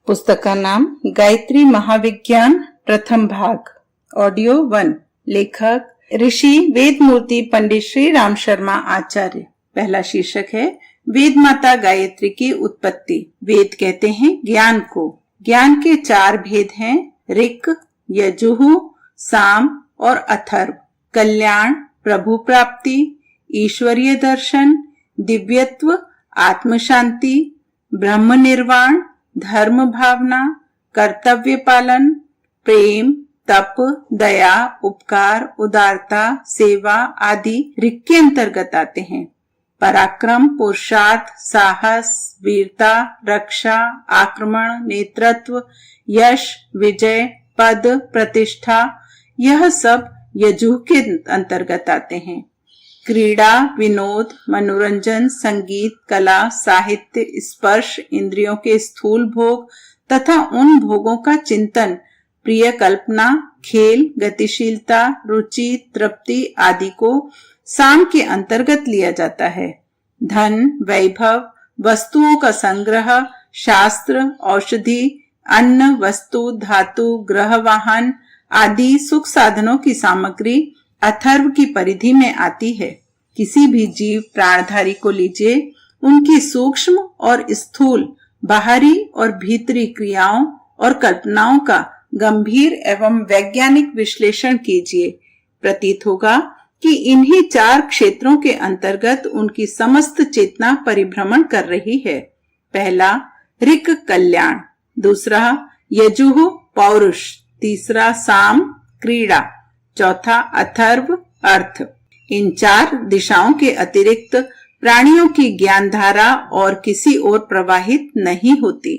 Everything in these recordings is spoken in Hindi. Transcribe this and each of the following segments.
पुस्तक का नाम गायत्री महाविज्ञान प्रथम भाग, ऑडियो 1। लेखक ऋषि वेदमूर्ति पंडित श्री राम शर्मा आचार्य। पहला शीर्षक है वेद माता गायत्री की उत्पत्ति। वेद कहते हैं ज्ञान को। ज्ञान के 4 भेद हैं, ऋक्, यजुः, साम और अथर्व। कल्याण, प्रभु प्राप्ति, ईश्वरीय दर्शन, दिव्यत्व, आत्म शांति, ब्रह्म निर्वाण, धर्म भावना, कर्तव्य पालन, प्रेम, तप, दया, उपकार, उदारता, सेवा आदि ऋक् के अंतर्गत आते हैं। पराक्रम, पुरुषार्थ, साहस, वीरता, रक्षा, आक्रमण, नेतृत्व, यश, विजय, पद, प्रतिष्ठा, यह सब यजुः के अंतर्गत आते हैं। क्रीड़ा, विनोद, मनोरंजन, संगीत, कला, साहित्य, स्पर्श, इंद्रियों के स्थूल भोग तथा उन भोगों का चिंतन, प्रिय कल्पना, खेल, गतिशीलता, रुचि, तृप्ति आदि को साम के अंतर्गत लिया जाता है। धन, वैभव, वस्तुओं का संग्रह, शास्त्र, औषधि, अन्न, वस्तु, धातु, ग्रह, वाहन आदि सुख साधनों की सामग्री अथर्व की परिधि में आती है। किसी भी जीव प्राणधारी को लीजिए, उनकी सूक्ष्म और स्थूल, बाहरी और भीतरी क्रियाओं और कल्पनाओं का गंभीर एवं वैज्ञानिक विश्लेषण कीजिए। प्रतीत होगा कि इन्हीं 4 क्षेत्रों के अंतर्गत उनकी समस्त चेतना परिभ्रमण कर रही है। पहला ऋक् कल्याण, दूसरा यजुः पौरुष, तीसरा साम क्रीड़ा, चौथा अथर्व अर्थ। इन 4 दिशाओं के अतिरिक्त प्राणियों की ज्ञान धारा और किसी ओर प्रवाहित नहीं होती।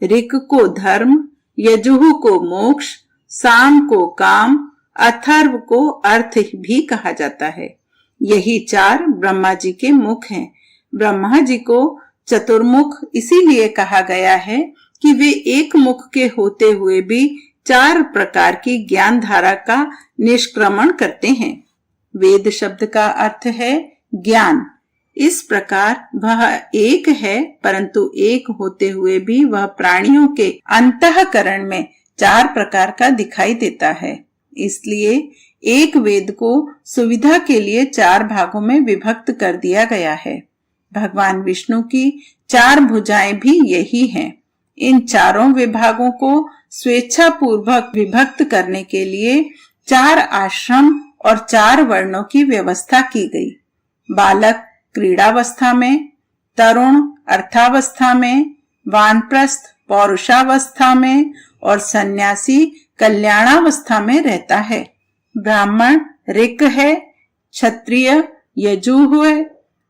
ऋक् को धर्म, यजुः को मोक्ष, साम को काम, अथर्व को अर्थ भी कहा जाता है। यही 4 ब्रह्मा जी के मुख हैं। ब्रह्मा जी को चतुर्मुख इसीलिए कहा गया है कि वे एक मुख के होते हुए भी 4 प्रकार की ज्ञान धारा का निष्क्रमण करते हैं। वेद शब्द का अर्थ है ज्ञान। इस प्रकार वह एक है, परंतु एक होते हुए भी वह प्राणियों के अंतःकरण में 4 प्रकार का दिखाई देता है। इसलिए एक वेद को सुविधा के लिए 4 भागों में विभक्त कर दिया गया है। भगवान विष्णु की 4 भुजाएं भी यही हैं। इन 4 विभागों को स्वेच्छा पूर्वक विभक्त करने के लिए 4 आश्रम और 4 वर्णों की व्यवस्था की गई। बालक क्रीड़ावस्था में, तरुण अर्थावस्था में, वानप्रस्थ पौरुषावस्था में और सन्यासी कल्याणावस्था में रहता है। ब्राह्मण ऋक् है, क्षत्रिय यजुः है,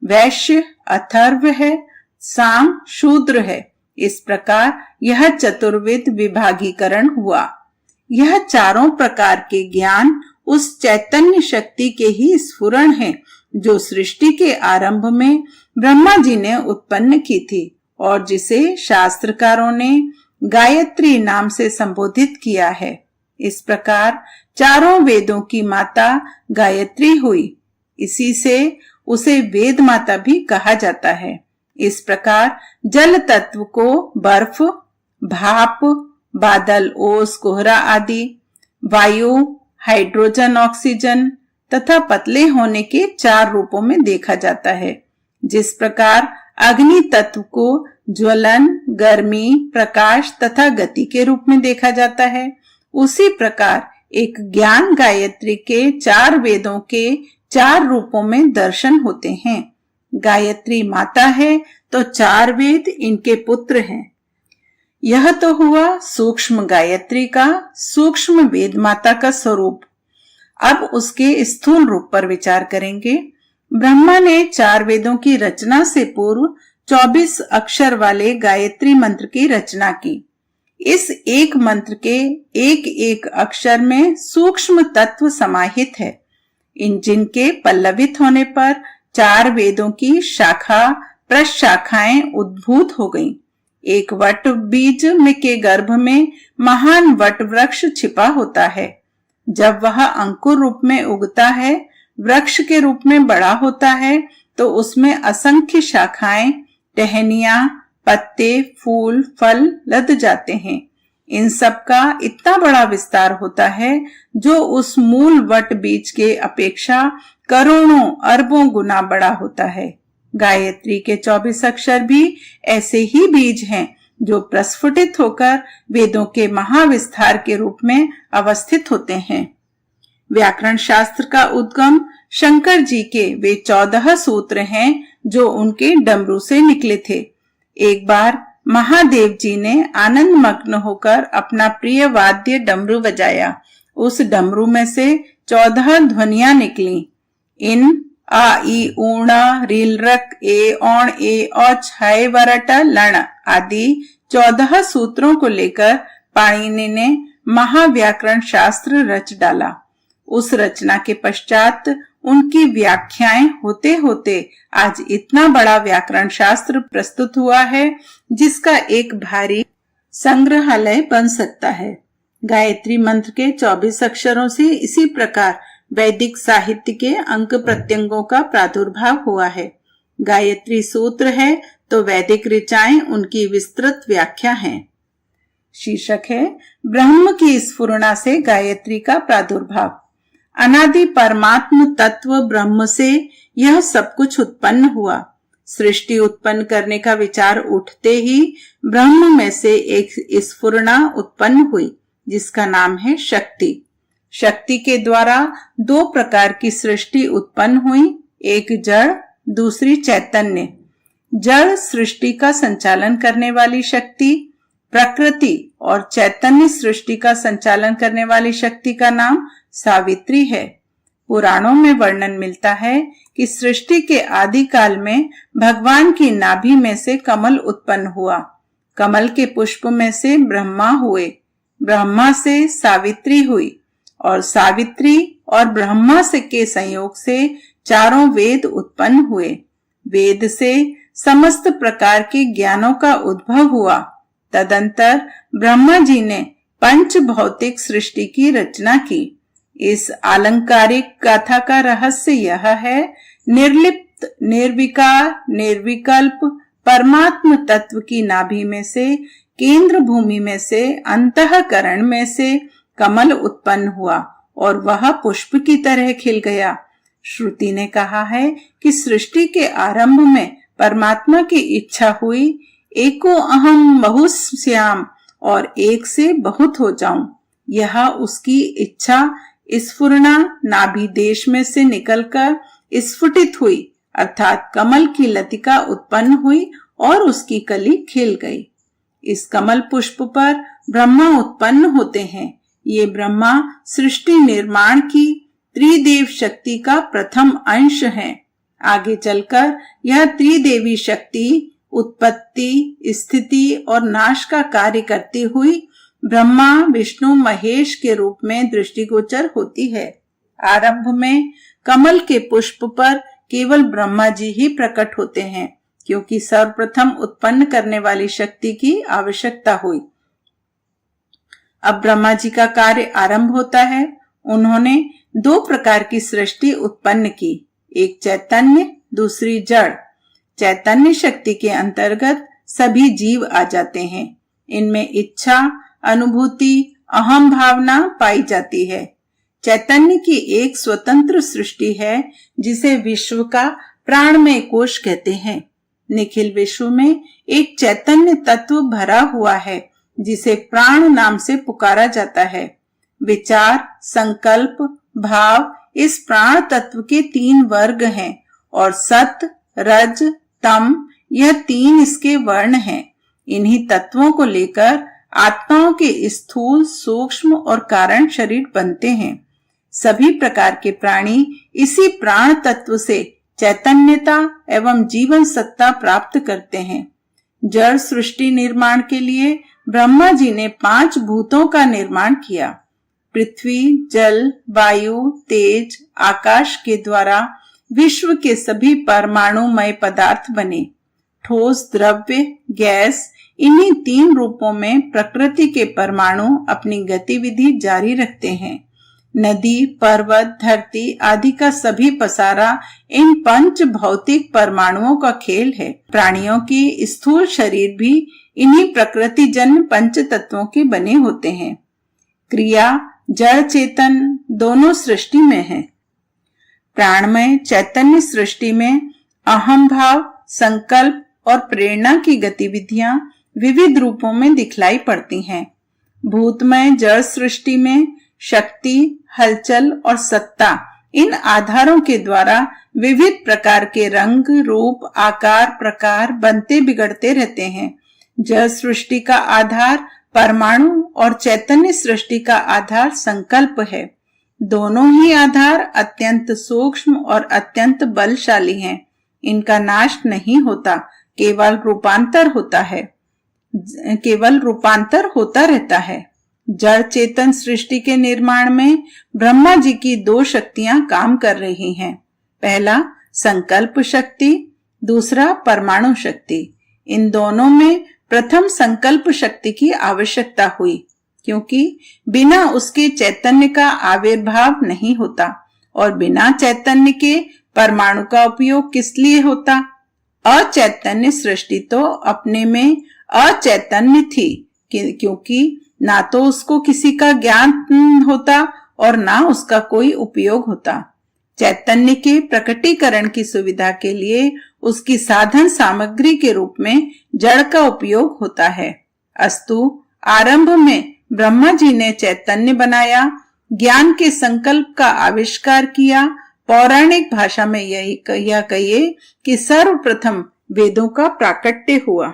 वैश्य अथर्व है, साम शूद्र है। इस प्रकार यह चतुर्विध विभागीकरण हुआ। यह 4 प्रकार के ज्ञान उस चैतन्य शक्ति के ही स्फुरण है जो सृष्टि के आरंभ में ब्रह्मा जी ने उत्पन्न की थी और जिसे शास्त्रकारों ने गायत्री नाम से संबोधित किया है। इस प्रकार 4 वेदों की माता गायत्री हुई। इसी से उसे वेद माता भी कहा जाता है। इस प्रकार जल तत्व को बर्फ, भाप, बादल, ओस, कोहरा आदि, वायु, हाइड्रोजन, ऑक्सीजन तथा पतले होने के 4 रूपों में देखा जाता है। जिस प्रकार अग्नि तत्व को ज्वलन, गर्मी, प्रकाश तथा गति के रूप में देखा जाता है, उसी प्रकार एक ज्ञान गायत्री के 4 वेदों के 4 रूपों में दर्शन होते हैं। गायत्री माता है तो 4 वेद इनके पुत्र हैं। यह तो हुआ सूक्ष्म गायत्री का, सूक्ष्म वेद माता का स्वरूप। अब उसके स्थूल रूप पर विचार करेंगे। ब्रह्मा ने 4 वेदों की रचना से पूर्व 24 अक्षर वाले गायत्री मंत्र की रचना की। इस एक मंत्र के एक एक अक्षर में सूक्ष्म तत्व समाहित है। इन जिनके पल्लवित होने पर 4 वेदों की शाखा प्रशाखाएं उद्भूत हो गईं। एक वट बीज में के गर्भ में महान वट वृक्ष छिपा होता है। जब वह अंकुर रूप में उगता है, वृक्ष के रूप में बड़ा होता है, तो उसमें असंख्य शाखाएं, टहनियां, पत्ते, फूल, फल लद जाते हैं। इन सब का इतना बड़ा विस्तार होता है जो उस मूल वट बीज के अपेक्षा करोड़ों अरबों गुना बड़ा होता है। गायत्री के 24 अक्षर भी ऐसे ही बीज हैं जो प्रस्फुटित होकर वेदों के महाविस्तार के रूप में अवस्थित होते हैं। व्याकरण शास्त्र का उद्गम शंकर जी के वे 14 सूत्र हैं जो उनके डमरू से निकले थे। एक बार महादेव जी ने आनंद मग्न होकर अपना प्रिय वाद्य डमरू बजाया। उस डमरू में से 14 ध्वनियां निकली। इन आ ई ऊणा रील रक ए औण ए औच है वरट लण आदि 14 सूत्रों को लेकर पाणिनि ने महाव्याकरण शास्त्र रच डाला। उस रचना के पश्चात उनकी व्याख्याएं होते होते आज इतना बड़ा व्याकरण शास्त्र प्रस्तुत हुआ है जिसका एक भारी संग्रहालय बन सकता है। गायत्री मंत्र के 24 अक्षरों से इसी प्रकार वैदिक साहित्य के अंक प्रत्यंगों का प्रादुर्भाव हुआ है। गायत्री सूत्र है तो वैदिक ऋचाएं उनकी विस्तृत व्याख्या है। शीर्षक है ब्रह्म की स्फुरणा से गायत्री का प्रादुर्भाव। अनादि परमात्म तत्व ब्रह्म से यह सब कुछ उत्पन्न हुआ। सृष्टि उत्पन्न करने का विचार उठते ही ब्रह्म में से एक स्फुरणा उत्पन्न हुई जिसका नाम है शक्ति। शक्ति के द्वारा 2 प्रकार की सृष्टि उत्पन्न हुई, एक जड़, दूसरी चैतन्य। जड़ सृष्टि का संचालन करने वाली शक्ति प्रकृति और चैतन्य सृष्टि का संचालन करने वाली शक्ति का नाम सावित्री है। पुराणों में वर्णन मिलता है कि सृष्टि के आदि काल में भगवान की नाभि में से कमल उत्पन्न हुआ। कमल के पुष्प में से ब्रह्मा हुए, ब्रह्मा से सावित्री हुई और सावित्री और ब्रह्मा से के संयोग से 4 वेद उत्पन्न हुए। वेद से समस्त प्रकार के ज्ञानों का उद्भव हुआ। तदंतर ब्रह्मा जी ने पंच भौतिक सृष्टि की रचना की। इस आलंकारिक गाथा का रहस्य यह है, निर्लिप्त, निर्विकार, निर्विकल्प परमात्म तत्व की नाभि में से, केंद्र भूमि में से, अंतःकरण में से कमल उत्पन्न हुआ और वह पुष्प की तरह खिल गया। श्रुति ने कहा है कि सृष्टि के आरंभ में परमात्मा की इच्छा हुई, एको अहम बहुश्याम, और एक से बहुत हो जाऊं। यह उसकी इच्छा स्फुरणा नाभि देश में से निकलकर स्फुटित हुई, अर्थात कमल की लतिका उत्पन्न हुई और उसकी कली खिल गई। इस कमल पुष्प पर ब्रह्मा उत्पन्न होते हैं। ये ब्रह्मा सृष्टि निर्माण की त्रिदेव शक्ति का प्रथम अंश है। आगे चलकर यह त्रिदेवी शक्ति उत्पत्ति, स्थिति और नाश का कार्य करती हुई ब्रह्मा, विष्णु, महेश के रूप में दृष्टिगोचर होती है। आरंभ में कमल के पुष्प पर केवल ब्रह्मा जी ही प्रकट होते हैं क्योंकि सर्वप्रथम उत्पन्न करने वाली शक्ति की आवश्यकता हुई। अब ब्रह्मा जी का कार्य आरंभ होता है। उन्होंने 2 प्रकार की सृष्टि उत्पन्न की, एक चैतन्य, दूसरी जड़। चैतन्य शक्ति के अंतर्गत सभी जीव आ जाते हैं। इनमें इच्छा, अनुभूति, अहम भावना पाई जाती है। चैतन्य की एक स्वतंत्र सृष्टि है जिसे विश्व का प्राणमय कोश कहते हैं। निखिल विश्व में एक चैतन्य तत्व भरा हुआ है जिसे प्राण नाम से पुकारा जाता है। विचार, संकल्प, भाव इस प्राण तत्व के 3 वर्ग हैं और सत, रज, तम यह 3 इसके वर्ण हैं। इन्हीं तत्वों को लेकर आत्माओं के स्थूल, सूक्ष्म और कारण शरीर बनते हैं। सभी प्रकार के प्राणी इसी प्राण तत्व से चैतन्यता एवं जीवन सत्ता प्राप्त करते हैं। जड़ सृष्टि निर्माण के लिए ब्रह्मा जी ने 5 भूतों का निर्माण किया। पृथ्वी, जल, वायु, तेज, आकाश के द्वारा विश्व के सभी परमाणुमय पदार्थ बने। ठोस, द्रव्य, गैस, इन्हीं 3 रूपों में प्रकृति के परमाणु अपनी गतिविधि जारी रखते हैं। नदी, पर्वत, धरती आदि का सभी पसारा इन पंच भौतिक परमाणुओं का खेल है। प्राणियों की स्थूल शरीर भी इन्हीं प्रकृति जन्य पंच तत्वों के बने होते हैं। क्रिया जड़ चेतन दोनों सृष्टि में है। प्राणमय चैतन्य सृष्टि में अहम भाव, संकल्प और प्रेरणा की गतिविधियां विविध रूपों में दिखलाई पड़ती हैं। भूतमय जड़ सृष्टि में शक्ति, हलचल और सत्ता इन आधारों के द्वारा विविध प्रकार के रंग, रूप, आकार, प्रकार बनते बिगड़ते रहते हैं। जड़ सृष्टि का आधार परमाणु और चैतन्य सृष्टि का आधार संकल्प है। दोनों ही आधार अत्यंत सूक्ष्म और अत्यंत बलशाली हैं। इनका नाश नहीं होता, केवल रूपांतर होता रहता है। जड़ चेतन सृष्टि के निर्माण में ब्रह्मा जी की दो शक्तियां काम कर रही हैं। पहला संकल्प शक्ति, दूसरा परमाणु शक्ति। इन दोनों में प्रथम संकल्प शक्ति की आवश्यकता हुई, क्योंकि बिना उसके चैतन्य का आविर्भाव नहीं होता और बिना चैतन्य के परमाणु का उपयोग किस लिए होता। अचैतन्य सृष्टि तो अपने में अचैतन्य थी, क्योंकि ना तो उसको किसी का ज्ञान होता और ना उसका कोई उपयोग होता। चैतन्य के प्रकटीकरण की सुविधा के लिए उसकी साधन सामग्री के रूप में जड़ का उपयोग होता है। अस्तु आरंभ में ब्रह्मा जी ने चैतन्य बनाया, ज्ञान के संकल्प का आविष्कार किया। पौराणिक भाषा में यह कहिए कि सर्वप्रथम वेदों का प्राकट्य हुआ।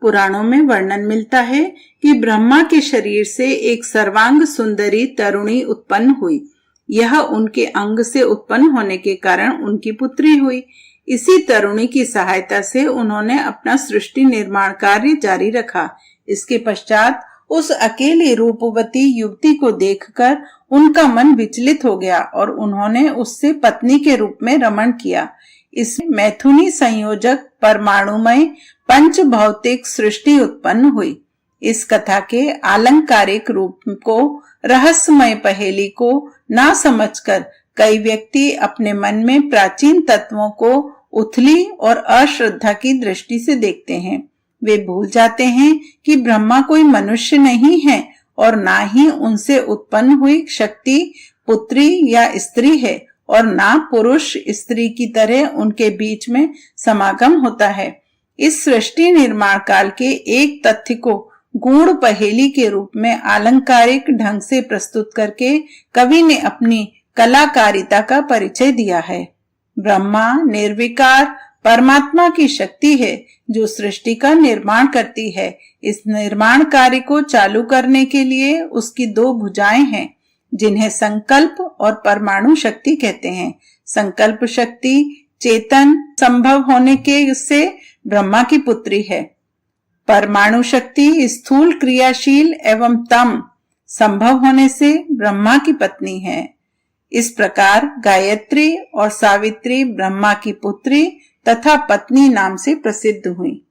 पुराणों में वर्णन मिलता है कि ब्रह्मा के शरीर से एक सर्वांग सुंदरी तरुणी उत्पन्न हुई। यह उनके अंग से उत्पन्न होने के कारण उनकी पुत्री हुई। इसी तरुणी की सहायता से उन्होंने अपना सृष्टि निर्माण कार्य जारी रखा। इसके पश्चात उस अकेली रूपवती युवती को देखकर उनका मन विचलित हो गया और उन्होंने उससे पत्नी के रूप में रमण किया। इस मैथुनी संयोजक परमाणुमय पंच भौतिक सृष्टि उत्पन्न हुई। इस कथा के आलंकारिक रूप को, रहस्यमय पहेली को ना समझकर कई व्यक्ति अपने मन में प्राचीन तत्वों को उथली और अश्रद्धा की दृष्टि से देखते हैं। वे भूल जाते हैं कि ब्रह्मा कोई मनुष्य नहीं है और ना ही उनसे उत्पन्न हुई शक्ति पुत्री या स्त्री है और ना पुरुष स्त्री की तरह उनके बीच में समागम होता है। इस सृष्टि निर्माण काल के एक तथ्य को गूढ़ पहेली के रूप में आलंकारिक ढंग से प्रस्तुत करके कवि ने अपनी कलाकारिता का परिचय दिया है। ब्रह्मा निर्विकार परमात्मा की शक्ति है जो सृष्टि का निर्माण करती है। इस निर्माण कार्य को चालू करने के लिए उसकी दो भुजाएं हैं, जिन्हें संकल्प और परमाणु शक्ति कहते हैं। संकल्प शक्ति चेतन संभव होने के से ब्रह्मा की पुत्री है। परमाणु शक्ति स्थूल क्रियाशील एवं तम संभव होने से ब्रह्मा की पत्नी है। इस प्रकार गायत्री और सावित्री ब्रह्मा की पुत्री तथा पत्नी नाम से प्रसिद्ध हुई।